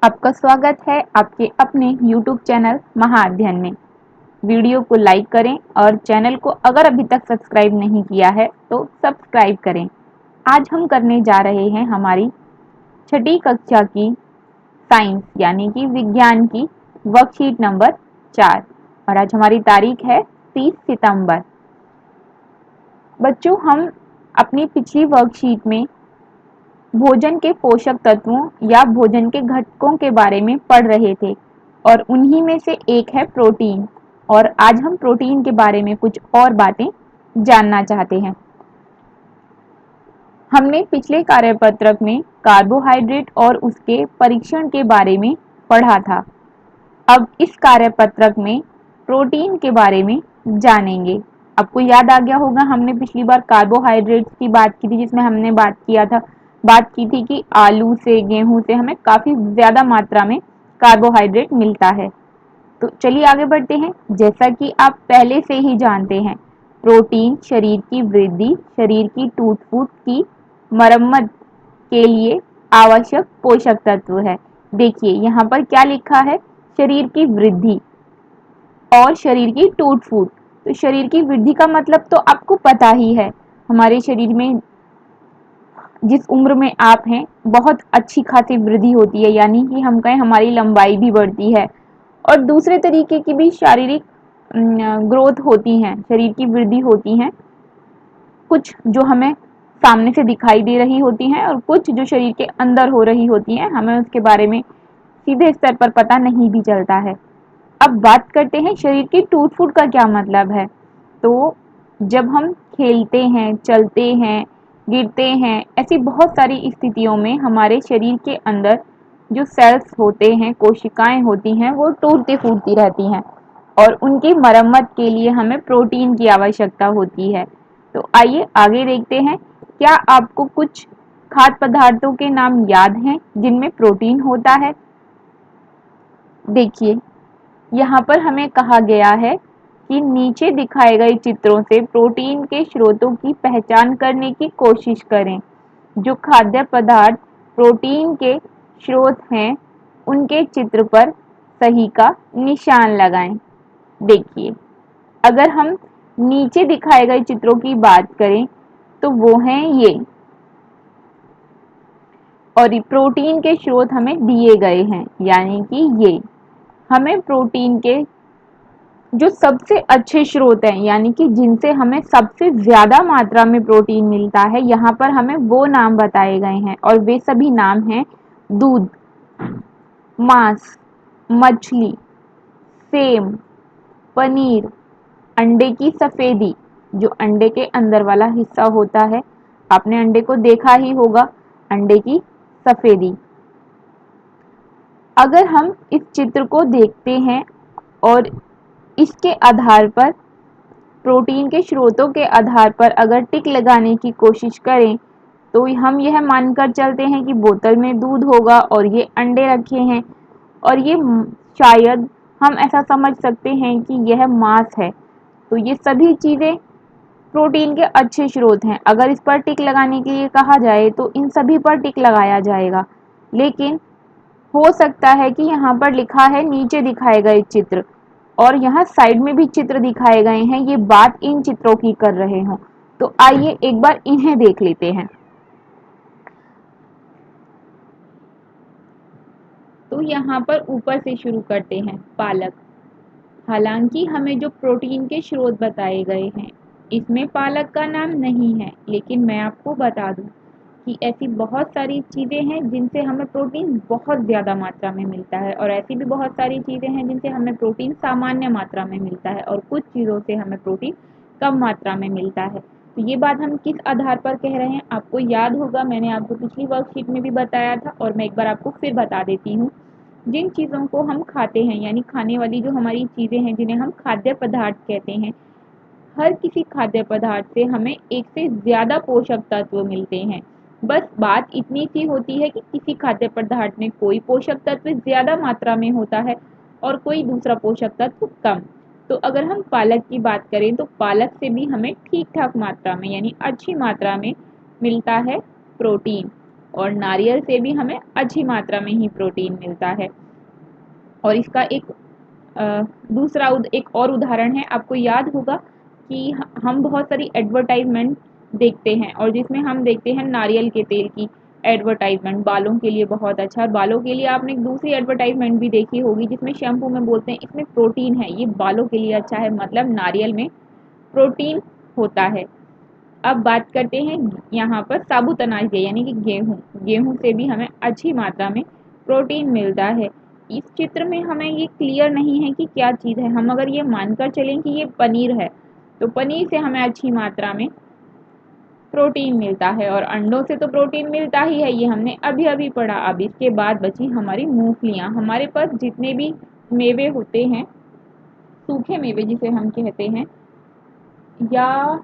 आपका स्वागत है आपके अपने YouTube चैनल महाअध्ययन में। वीडियो को लाइक करें और चैनल को अगर अभी तक सब्सक्राइब नहीं किया है तो सब्सक्राइब करें। आज हम करने जा रहे हैं हमारी छठी कक्षा की साइंस यानी कि विज्ञान की वर्कशीट नंबर 4 और आज हमारी तारीख है 30 सितंबर। बच्चों, हम अपनी पिछली वर्कशीट में भोजन के पोषक तत्वों या भोजन के घटकों के बारे में पढ़ रहे थे और उन्हीं में से एक है प्रोटीन। और आज हम प्रोटीन के बारे में कुछ और बातें जानना चाहते हैं। हमने पिछले कार्यपत्रक में कार्बोहाइड्रेट और उसके परीक्षण के बारे में पढ़ा था। अब इस कार्यपत्रक में प्रोटीन के बारे में जानेंगे। आपको याद आ गया होगा, हमने पिछली बार कार्बोहाइड्रेट्स की बात की थी, जिसमें हमने बात की थी कि आलू से, गेहूं से हमें काफ़ी ज़्यादा मात्रा में कार्बोहाइड्रेट मिलता है। तो चलिए आगे बढ़ते हैं। जैसा कि आप पहले से ही जानते हैं, प्रोटीन शरीर की वृद्धि, शरीर की टूट-फूट की मरम्मत के लिए आवश्यक पोषक तत्व है। देखिए यहाँ पर क्या लिखा है, शरीर की वृद्धि और शरीर की टूट-फूट। तो शरीर की वृद्धि का मतलब तो आपको पता ही है, हमारे शरीर में जिस उम्र में आप हैं बहुत अच्छी खासी वृद्धि होती है, यानी कि हम कहें हमारी लंबाई भी बढ़ती है और दूसरे तरीके की भी शारीरिक ग्रोथ होती हैं, शरीर की वृद्धि होती हैं। कुछ जो हमें सामने से दिखाई दे रही होती हैं और कुछ जो शरीर के अंदर हो रही होती हैं, हमें उसके बारे में सीधे स्तर पर पता नहीं भी चलता है। अब बात करते हैं शरीर की टूट-फूट का क्या मतलब है। तो जब हम खेलते हैं, चलते हैं, गिरते हैं, ऐसी बहुत सारी स्थितियों में हमारे शरीर के अंदर जो सेल्स होते हैं, कोशिकाएं होती हैं, वो टूटती फूटती रहती हैं और उनकी मरम्मत के लिए हमें प्रोटीन की आवश्यकता होती है। तो आइए आगे देखते हैं, क्या आपको कुछ खाद्य पदार्थों के नाम याद हैं जिनमें प्रोटीन होता है। देखिए यहाँ पर हमें कहा गया है कि नीचे दिखाए गए चित्रों से प्रोटीन के स्रोतों की पहचान करने की कोशिश करें। जो खाद्य पदार्थ प्रोटीन के स्रोत हैं, उनके चित्र पर सही का निशान लगाएं। देखिए, अगर हम नीचे दिखाए गए चित्रों की बात करें तो वो हैं ये, और प्रोटीन के स्रोत हमें दिए गए हैं, यानी कि ये हमें प्रोटीन के जो सबसे अच्छे स्रोत हैं, यानी कि जिनसे हमें सबसे ज़्यादा मात्रा में प्रोटीन मिलता है, यहाँ पर हमें वो नाम बताए गए हैं और वे सभी नाम हैं दूध, मांस, मछली, सेम, पनीर, अंडे की सफ़ेदी, जो अंडे के अंदर वाला हिस्सा होता है, आपने अंडे को देखा ही होगा, अंडे की सफ़ेदी। अगर हम इस चित्र को देखते हैं और इसके आधार पर, प्रोटीन के स्रोतों के आधार पर अगर टिक लगाने की कोशिश करें तो हम यह मानकर चलते हैं कि बोतल में दूध होगा और ये अंडे रखे हैं और ये शायद हम ऐसा समझ सकते हैं कि यह मांस है। तो ये सभी चीज़ें प्रोटीन के अच्छे स्रोत हैं। अगर इस पर टिक लगाने के लिए कहा जाए तो इन सभी पर टिक लगाया जाएगा, लेकिन हो सकता है कि यहाँ पर लिखा है नीचे दिखाए गए चित्र और यहाँ साइड में भी चित्र दिखाए गए हैं, ये बात इन चित्रों की कर रहे हों। तो आइए एक बार इन्हें देख लेते हैं। तो यहाँ पर ऊपर से शुरू करते हैं, पालक। हालांकि हमें जो प्रोटीन के स्रोत बताए गए हैं, इसमें पालक का नाम नहीं है, लेकिन मैं आपको बता दूं कि ऐसी बहुत सारी चीज़ें हैं जिनसे हमें प्रोटीन बहुत ज़्यादा मात्रा में मिलता है और ऐसी भी बहुत सारी चीज़ें हैं जिनसे हमें प्रोटीन सामान्य मात्रा में मिलता है और कुछ चीज़ों से हमें प्रोटीन कम मात्रा में मिलता है। तो ये बात हम किस आधार पर कह रहे हैं, आपको याद होगा, मैंने आपको पिछली वर्कशीट में भी बताया था और मैं एक बार आपको फिर बता देती हूँ। जिन चीज़ों को हम खाते हैं, यानी खाने वाली जो हमारी चीज़ें हैं जिन्हें हम खाद्य पदार्थ कहते हैं, हर किसी खाद्य पदार्थ से हमें एक से ज़्यादा पोषक तत्व मिलते हैं। बस बात इतनी सी होती है कि किसी खाद्य पदार्थ में कोई पोषक तत्व ज़्यादा मात्रा में होता है और कोई दूसरा पोषक तत्व कम। तो अगर हम पालक की बात करें तो पालक से भी हमें ठीक ठाक मात्रा में, यानी अच्छी मात्रा में मिलता है प्रोटीन। और नारियल से भी हमें अच्छी मात्रा में ही प्रोटीन मिलता है। और इसका एक दूसरा एक और उदाहरण है, आपको याद होगा कि हम बहुत सारी एडवर्टाइजमेंट देखते हैं और जिसमें हम देखते हैं नारियल के तेल की एडवर्टाइजमेंट, बालों के लिए बहुत अच्छा। और बालों के लिए आपने एक दूसरी एडवर्टाइजमेंट भी देखी होगी जिसमें शैम्पू में बोलते हैं इसमें प्रोटीन है, ये बालों के लिए अच्छा है, मतलब नारियल में प्रोटीन होता है। अब बात करते हैं यहाँ पर साबुत अनाज के यानी कि गेहूँ। गेहूँ से भी हमें अच्छी मात्रा में प्रोटीन मिलता है। इस चित्र में हमें ये क्लियर नहीं है कि क्या चीज़ है। हम अगर ये मानकर चलें कि ये पनीर है तो पनीर से हमें अच्छी मात्रा में प्रोटीन मिलता है और अंडों से तो प्रोटीन मिलता ही है, ये हमने अभी अभी पढ़ा। अब इसके बाद बची हमारी मूंगफलियाँ। हमारे पास जितने भी मेवे होते हैं, सूखे मेवे जिसे हम कहते हैं, या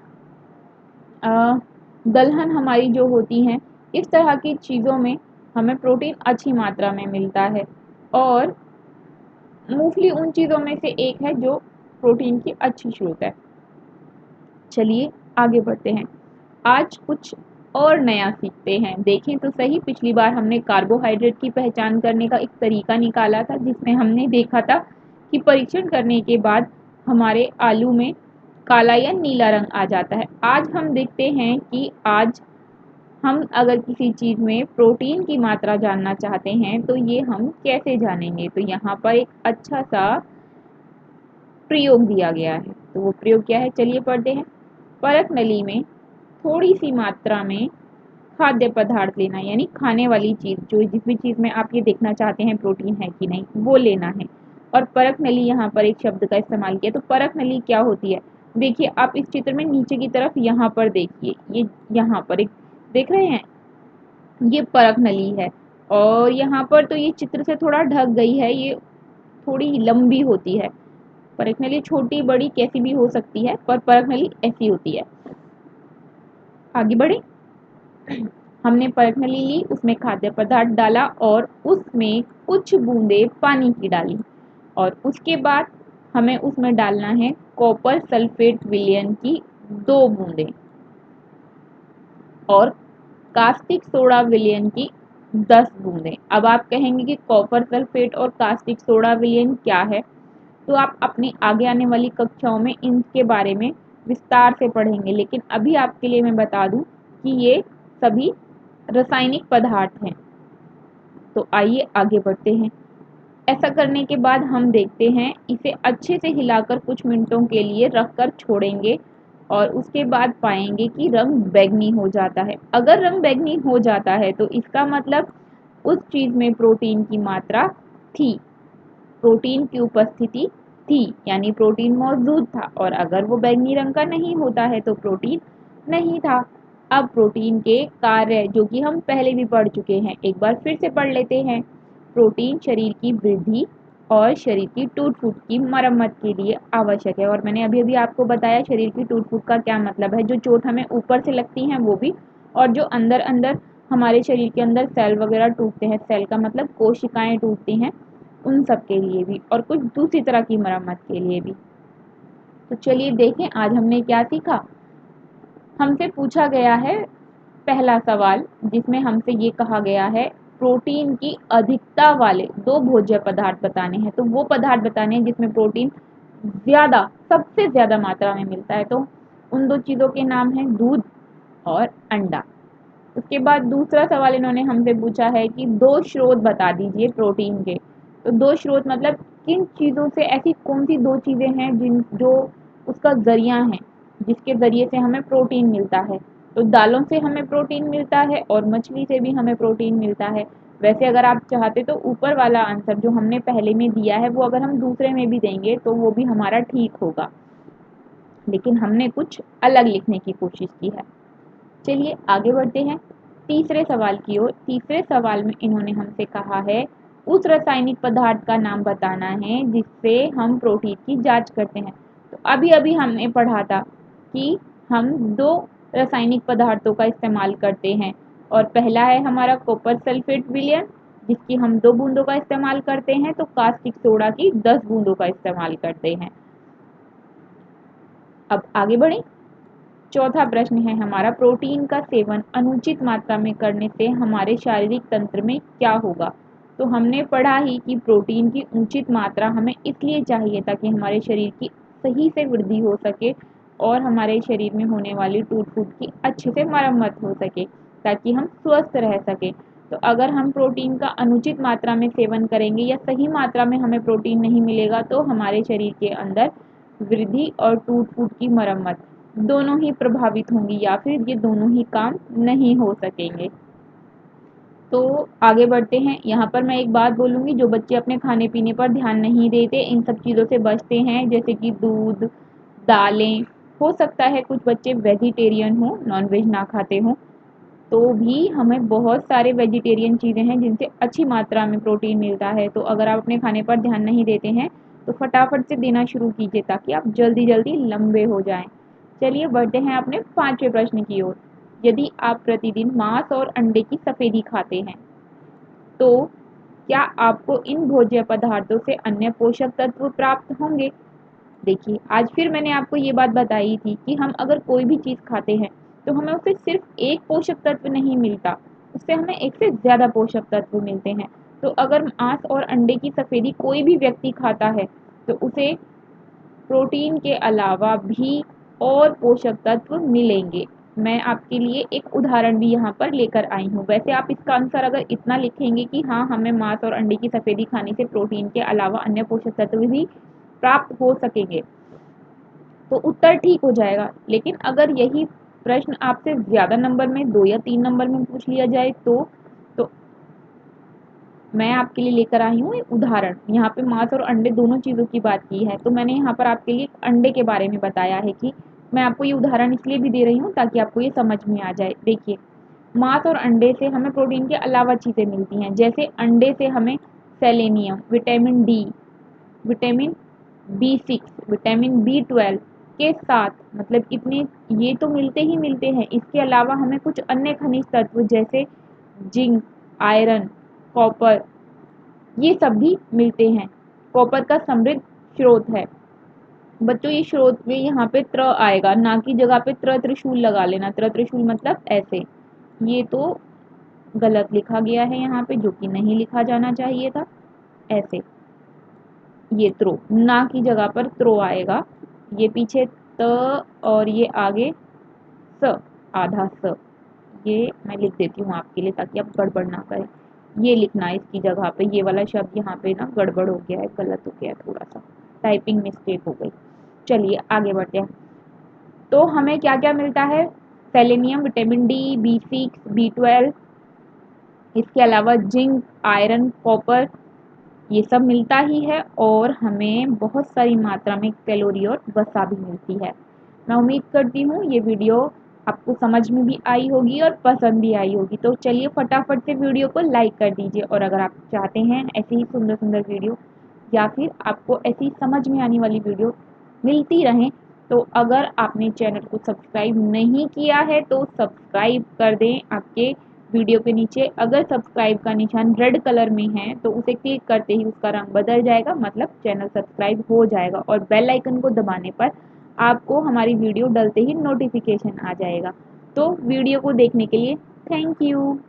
दलहन हमारी जो होती हैं, इस तरह की चीज़ों में हमें प्रोटीन अच्छी मात्रा में मिलता है। और मूंगफली उन चीज़ों में से एक है जो प्रोटीन की अच्छी स्रोत है। चलिए आगे बढ़ते हैं, आज कुछ और नया सीखते हैं। देखें तो सही, पिछली बार हमने कार्बोहाइड्रेट की पहचान करने का एक तरीका निकाला था जिसमें हमने देखा था कि परीक्षण करने के बाद हमारे आलू में काला या नीला रंग आ जाता है। आज हम देखते हैं कि आज हम अगर किसी चीज़ में प्रोटीन की मात्रा जानना चाहते हैं तो ये हम कैसे जानेंगे। तो यहाँ पर एक अच्छा सा प्रयोग दिया गया है, तो वो प्रयोग क्या है चलिए पढ़ते हैं। परख नली में थोड़ी सी मात्रा में खाद्य पदार्थ लेना, यानी खाने वाली चीज़, जो जिस भी चीज़ में आप ये देखना चाहते हैं प्रोटीन है कि नहीं वो लेना है। और परख नली, यहाँ पर एक शब्द का इस्तेमाल किया। तो परख नली क्या होती है, देखिए आप इस चित्र में नीचे की तरफ यहाँ पर देखिए, ये यहाँ पर एक देख रहे हैं, ये परख नली है। और यहाँ पर तो ये चित्र से थोड़ा ढक गई है, ये थोड़ी लंबी होती है। परख नली छोटी बड़ी कैसी भी हो सकती है, पर परख नली ऐसी होती है। आगे बढ़े, हमने परख नली ली, उसमें खाद्य पदार्थ डाला और उसमें कुछ बूंदे पानी की डाली और उसके बाद हमें उसमें डालना है कॉपर सल्फेट विलयन की 2 बूंदें और कास्टिक सोडा विलयन की 10 बूंदें। अब आप कहेंगे कि कॉपर सल्फेट और कास्टिक सोडा विलयन क्या है, तो आप अपनी आगे आने वाली कक्षाओं में इनके बारे में विस्तार से पढ़ेंगे, लेकिन अभी आपके लिए मैं बता दूं कि ये सभी रासायनिक पदार्थ हैं। तो आइए आगे बढ़ते हैं। ऐसा करने के बाद हम देखते हैं, इसे अच्छे से हिलाकर कुछ मिनटों के लिए रखकर छोड़ेंगे और उसके बाद पाएंगे कि रंग बैंगनी हो जाता है। अगर रंग बैंगनी हो जाता है तो इसका मतलब उस चीज़ में प्रोटीन की मात्रा थी, प्रोटीन की उपस्थिति थी, यानी प्रोटीन मौजूद था। और अगर वो बैंगनी रंग का नहीं होता है तो प्रोटीन नहीं था। अब प्रोटीन के कार्य जो कि हम पहले भी पढ़ चुके हैं, एक बार फिर से पढ़ लेते हैं। प्रोटीन शरीर की वृद्धि और शरीर की टूट फूट की मरम्मत के लिए आवश्यक है। और मैंने अभी अभी आपको बताया शरीर की टूट फूट का क्या मतलब है, जो चोट हमें ऊपर से लगती हैं वो भी, और जो अंदर अंदर हमारे शरीर के अंदर सेल वगैरह टूटते हैं, सेल का मतलब कोशिकाएं टूटती हैं, उन सब के लिए भी, और कुछ दूसरी तरह की मरम्मत के लिए भी। तो चलिए देखें आज हमने क्या सीखा। हमसे पूछा गया है पहला सवाल जिसमें हमसे ये कहा गया है प्रोटीन की अधिकता वाले 2 भोज्य पदार्थ बताने हैं। तो वो पदार्थ बताने हैं जिसमें प्रोटीन ज़्यादा, सबसे ज़्यादा मात्रा में मिलता है। तो उन 2 चीज़ों के नाम हैं दूध और अंडा। उसके बाद दूसरा सवाल इन्होंने हमसे पूछा है कि 2 स्रोत बता दीजिए प्रोटीन के। तो 2 स्रोत मतलब किन चीज़ों से, ऐसी कौन सी 2 चीज़ें हैं जिन जो उसका ज़रिया है, जिसके ज़रिए से हमें प्रोटीन मिलता है। तो दालों से हमें प्रोटीन मिलता है और मछली से भी हमें प्रोटीन मिलता है। वैसे अगर आप चाहते तो ऊपर वाला आंसर जो हमने पहले में दिया है वो अगर हम दूसरे में भी देंगे तो वो भी हमारा ठीक होगा, लेकिन हमने कुछ अलग लिखने की कोशिश की है। चलिए आगे बढ़ते हैं तीसरे सवाल की ओर। तीसरे सवाल में इन्होंने हमसे कहा है उस रासायनिक पदार्थ का नाम बताना है जिससे हम प्रोटीन की जांच करते हैं। तो अभी अभी हमने पढ़ा था कि हम 2 रासायनिक पदार्थों का इस्तेमाल करते हैं, और पहला है हमारा कॉपर सल्फेट विलयन जिसकी हम 2 बूंदों का इस्तेमाल करते हैं, तो कास्टिक सोडा की 10 बूंदों का इस्तेमाल करते हैं। अब आगे बढ़ें। चौथा प्रश्न है हमारा, प्रोटीन का सेवन अनुचित मात्रा में करने से हमारे शारीरिक तंत्र में क्या होगा। तो हमने पढ़ा ही कि प्रोटीन की उचित मात्रा हमें इसलिए चाहिए ताकि हमारे शरीर की सही से वृद्धि हो सके और हमारे शरीर में होने वाली टूट फूट की अच्छे से मरम्मत हो सके, ताकि हम स्वस्थ रह सके। तो अगर हम प्रोटीन का अनुचित मात्रा में सेवन करेंगे या सही मात्रा में हमें प्रोटीन नहीं मिलेगा तो हमारे शरीर के अंदर वृद्धि और टूट फूट की मरम्मत दोनों ही प्रभावित होंगी या फिर ये दोनों ही काम नहीं हो सकेंगे। तो आगे बढ़ते हैं। यहाँ पर मैं एक बात बोलूँगी, जो बच्चे अपने खाने पीने पर ध्यान नहीं देते, इन सब चीज़ों से बचते हैं, जैसे कि दूध, दालें, हो सकता है कुछ बच्चे वेजिटेरियन हो, नॉनवेज ना खाते हों, तो भी हमें बहुत सारे वेजिटेरियन चीज़ें हैं जिनसे अच्छी मात्रा में प्रोटीन मिलता है। तो अगर आप अपने खाने पर ध्यान नहीं देते हैं तो फटाफट से देना शुरू कीजिए ताकि आप जल्दी जल्दी लंबे हो जाएं। चलिए बढ़ते हैं अपने पांचवें प्रश्न की ओर। यदि आप प्रतिदिन मांस और अंडे की सफेदी खाते हैं तो क्या आपको इन भोज्य पदार्थों से अन्य पोषक तत्व प्राप्त होंगे। देखिए, आज फिर मैंने आपको ये बात बताई थी कि हम अगर कोई भी चीज़ खाते हैं तो हमें उससे सिर्फ एक पोषक तत्व नहीं मिलता, उससे हमें एक से ज़्यादा पोषक तत्व मिलते हैं। तो अगर मांस और अंडे की सफेदी कोई भी व्यक्ति खाता है तो उसे प्रोटीन के अलावा भी और पोषक तत्व मिलेंगे। मैं आपके लिए एक उदाहरण भी यहाँ पर लेकर आई हूँ। वैसे आप इसका आंसर अगर इतना लिखेंगे कि हाँ, हमें मांस और अंडे की सफेदी खाने से प्रोटीन के अलावा अन्य पोषक तत्व भी प्राप्त हो सकेंगे तो उत्तर ठीक हो जाएगा। लेकिन अगर यही प्रश्न आपसे ज़्यादा नंबर में 2 या 3 नंबर में पूछ लिया जाए तो मैं आपके लिए लेकर आई हूँ एक उदाहरण। यहाँ पे मांस और अंडे दोनों चीज़ों की बात की है, तो मैंने यहाँ पर आपके लिए अंडे के बारे में बताया है कि मैं आपको ये उदाहरण इसलिए भी दे रही हूँ ताकि आपको ये समझ में आ जाए। देखिए, मांस और अंडे से हमें प्रोटीन के अलावा चीज़ें मिलती हैं, जैसे अंडे से हमें selenium, vitamin D, vitamin B6, vitamin B12 के साथ, मतलब इतने ये तो मिलते ही मिलते हैं। इसके अलावा हमें कुछ अन्य खनिज तत्व जैसे जिंक, आयरन, कॉपर, ये सब भी मिलते हैं। कॉपर का समृद्ध स्रोत है। बच्चों, ये स्रोत में यहाँ पे त्र आएगा, ना की जगह पे त्रिशूल लगा लेना। त्रिशूल मतलब ऐसे, ये तो गलत लिखा गया है यहाँ पे, जो कि नहीं लिखा जाना चाहिए था। ऐसे ये त्रो, ना की जगह पर त्रो आएगा। ये पीछे त और ये आगे स, आधा स। ये मैं लिख देती हूँ आपके लिए ताकि आप गड़बड़ ना करें। ये लिखना है इसकी जगह पे, ये वाला शब्द यहाँ पे ना गड़बड़ हो गया है, गलत हो गया है, थोड़ा सा टाइपिंग मिस्टेक हो गई। चलिए आगे बढ़ते हैं। तो हमें क्या क्या मिलता है, selenium, vitamin D, B6, B12, इसके अलावा जिंक, आयरन, कॉपर, ये सब मिलता ही है और हमें बहुत सारी मात्रा में कैलोरी और वसा भी मिलती है। मैं उम्मीद करती हूँ ये वीडियो आपको समझ में भी आई होगी और पसंद भी आई होगी। तो चलिए फटाफट से वीडियो को लाइक कर दीजिए, और अगर आप चाहते हैं ऐसी ही सुंदर सुंदर वीडियो या फिर आपको ऐसी समझ में आने वाली वीडियो मिलती रहें, तो अगर आपने चैनल को सब्सक्राइब नहीं किया है तो सब्सक्राइब कर दें। आपके वीडियो के नीचे अगर सब्सक्राइब का निशान रेड कलर में है तो उसे क्लिक करते ही उसका रंग बदल जाएगा, मतलब चैनल सब्सक्राइब हो जाएगा, और बेल आइकन को दबाने पर आपको हमारी वीडियो डलते ही नोटिफिकेशन आ जाएगा। तो वीडियो को देखने के लिए थैंक यू।